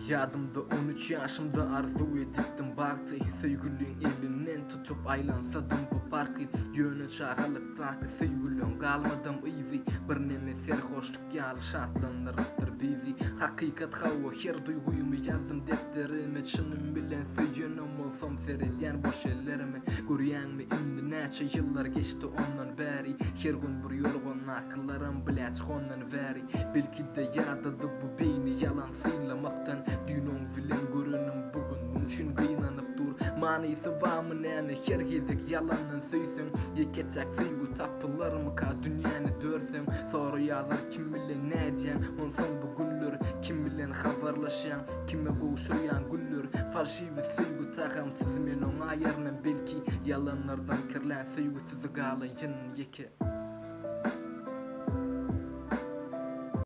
Yadımda 13 yaşımda arzu ediptim baktı. Söygülün elinden tutup aylansadım bu parkı. Yönü çağalıktaki söygülün kalmadım izi. Bir neme serhoşluk yalı şartlanırıptır bizi. Hakikat hava her duyguyumu yazdım defterime. Çınım bilen söyünüm olsam seyreden boş ellerime. Görüyen mi indi neçe yıllar geçti ondan beri. Her gün bir yorgun akıllarım bilaç ondan veri. Belki de yadadı bu beyni yalan sıylamaktan. Dünün filan görünüm bugün mümkün kıynanıp dur. Manisi var mı neme her gezek yalanın söysün. Yekecek sıygu tapılar mı ka dünyanı dörsün. Sonra yazar kim bilen ne diyen onsan bu güller. Kim bilen hazırlaşan kime koşuyan güller. Falşivi sıygu takamsız men ona yerine belki yalanlardan kirlen sıygu sizi galayın yeke.